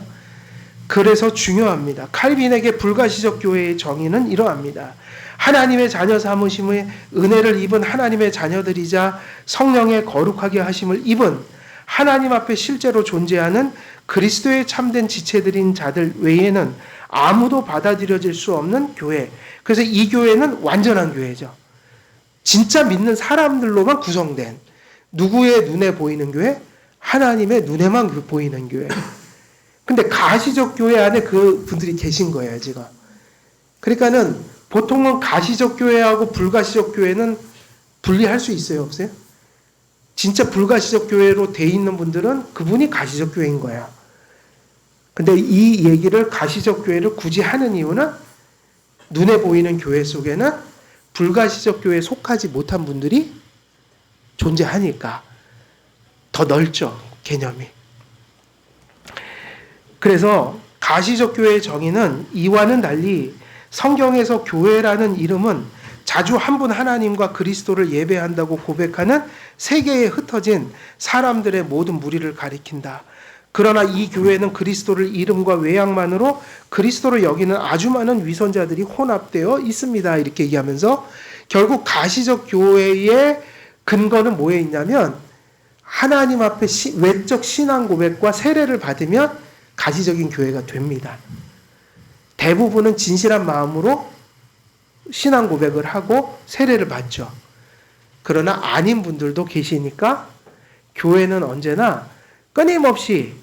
그래서 중요합니다. 칼빈에게 불가시적 교회의 정의는 이러합니다. 하나님의 자녀 삼으심의 은혜를 입은 하나님의 자녀들이자 성령의 거룩하게 하심을 입은 하나님 앞에 실제로 존재하는 그리스도의 참된 지체들인 자들 외에는 아무도 받아들여질 수 없는 교회. 그래서 이 교회는 완전한 교회죠. 진짜 믿는 사람들로만 구성된, 누구의 눈에 보이는 교회? 하나님의 눈에만 보이는 교회. 근데 가시적 교회 안에 그 분들이 계신 거예요, 지금. 그러니까는 보통은 가시적 교회하고 불가시적 교회는 분리할 수 있어요, 없어요? 진짜 불가시적 교회로 돼 있는 분들은 그분이 가시적 교회인 거야. 근데 이 얘기를, 가시적 교회를 굳이 하는 이유는 눈에 보이는 교회 속에는 불가시적 교회에 속하지 못한 분들이 존재하니까 더 넓죠, 개념이. 그래서 가시적 교회의 정의는 이와는 달리 성경에서 교회라는 이름은 자주 한 분 하나님과 그리스도를 예배한다고 고백하는 세계에 흩어진 사람들의 모든 무리를 가리킨다. 그러나 이 교회는 그리스도를 이름과 외양만으로 그리스도를 여기는 아주 많은 위선자들이 혼합되어 있습니다. 이렇게 얘기하면서 결국 가시적 교회의 근거는 뭐에 있냐면, 하나님 앞에 외적 신앙 고백과 세례를 받으면 가시적인 교회가 됩니다. 대부분은 진실한 마음으로 신앙 고백을 하고 세례를 받죠. 그러나 아닌 분들도 계시니까 교회는 언제나 끊임없이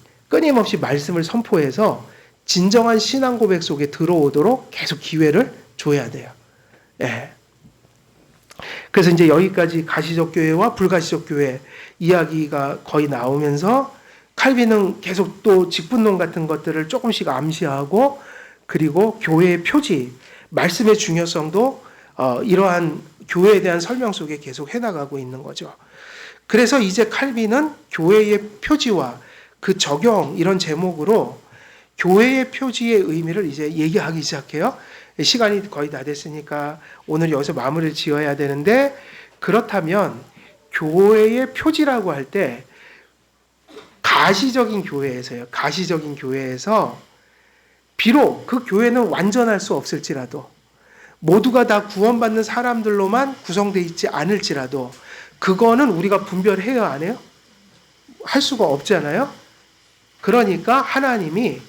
말씀을 선포해서 진정한 신앙 고백 속에 들어오도록 계속 기회를 줘야 돼요. 예. 그래서 이제 여기까지 가시적 교회와 불가시적 교회 이야기가 거의 나오면서 칼빈은 계속 또 직분론 같은 것들을 조금씩 암시하고, 그리고 교회의 표지, 말씀의 중요성도 이러한 교회에 대한 설명 속에 계속 해나가고 있는 거죠. 그래서 이제 칼빈은 교회의 표지와 그 적용, 이런 제목으로 교회의 표지의 의미를 이제 얘기하기 시작해요. 시간이 거의 다 됐으니까 오늘 여기서 마무리를 지어야 되는데, 그렇다면 교회의 표지라고 할 때 가시적인 교회에서 비록 그 교회는 완전할 수 없을지라도, 모두가 다 구원받는 사람들로만 구성되어 있지 않을지라도, 그거는 우리가 분별해야 안 해요? 할 수가 없잖아요. 그러니까 하나님이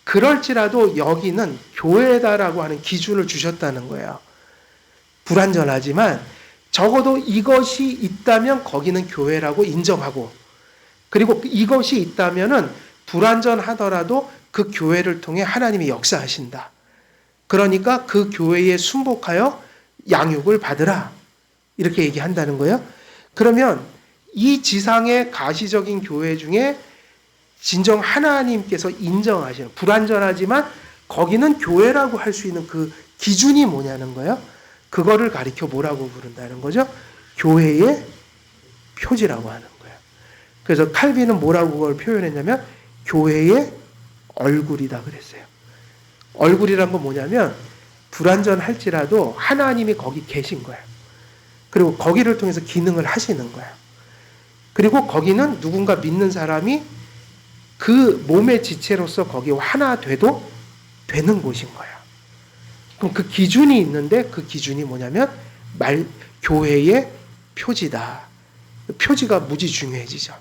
그럴지라도 여기는 교회다라고 하는 기준을 주셨다는 거예요. 불완전하지만 적어도 이것이 있다면 거기는 교회라고 인정하고, 그리고 이것이 있다면은 불완전하더라도 그 교회를 통해 하나님이 역사하신다. 그러니까 그 교회에 순복하여 양육을 받으라. 이렇게 얘기한다는 거예요. 그러면 이 지상의 가시적인 교회 중에 진정 하나님께서 인정하시는, 불완전하지만 거기는 교회라고 할 수 있는 그 기준이 뭐냐는 거예요. 그거를 가리켜 뭐라고 부른다는 거죠? 교회의 표지라고 하는 거예요. 그래서 칼빈은 뭐라고 그걸 표현했냐면 교회의 얼굴이다 그랬어요. 얼굴이란 건 뭐냐면 불완전할지라도 하나님이 거기 계신 거예요. 그리고 거기를 통해서 기능을 하시는 거예요. 그리고 거기는 누군가 믿는 사람이 그 몸의 지체로서 거기와 하나 돼도 되는 곳인 거예요. 그럼 그 기준이 있는데 그 기준이 뭐냐면 교회의 표지다. 표지가 무지 중요해지죠.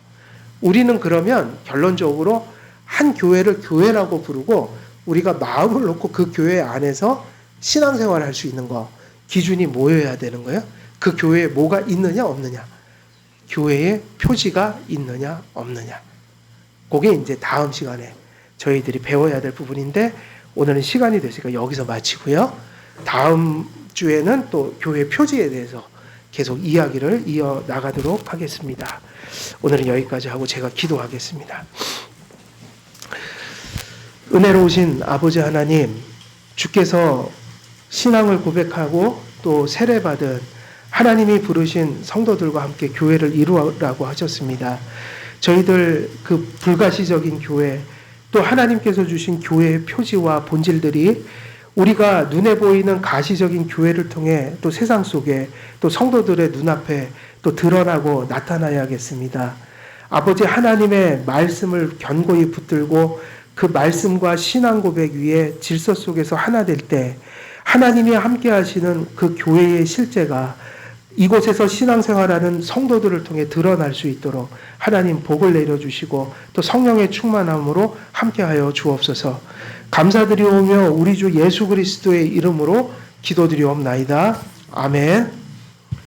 우리는 그러면 결론적으로 한 교회를 교회라고 부르고 우리가 마음을 놓고 그 교회 안에서 신앙생활을 할 수 있는 거 기준이 뭐여야 되는 거예요? 그 교회에 뭐가 있느냐 없느냐, 교회의 표지가 있느냐 없느냐. 그게 이제 다음 시간에 저희들이 배워야 될 부분인데 오늘은 시간이 됐으니까 여기서 마치고요. 다음 주에는 또 교회 표지에 대해서 계속 이야기를 이어나가도록 하겠습니다. 오늘은 여기까지 하고 제가 기도하겠습니다. 은혜로우신 아버지 하나님, 주께서 신앙을 고백하고 또 세례받은 하나님이 부르신 성도들과 함께 교회를 이루라고 하셨습니다. 저희들 그 불가시적인 교회, 또 하나님께서 주신 교회의 표지와 본질들이 우리가 눈에 보이는 가시적인 교회를 통해 또 세상 속에 또 성도들의 눈앞에 또 드러나고 나타나야겠습니다. 아버지 하나님의 말씀을 견고히 붙들고 그 말씀과 신앙 고백 위에 질서 속에서 하나 될 때 하나님이 함께 하시는 그 교회의 실제가 이곳에서 신앙생활하는 성도들을 통해 드러날 수 있도록 하나님 복을 내려주시고 또 성령의 충만함으로 함께하여 주옵소서. 감사드리오며 우리 주 예수 그리스도의 이름으로 기도드리옵나이다. 아멘.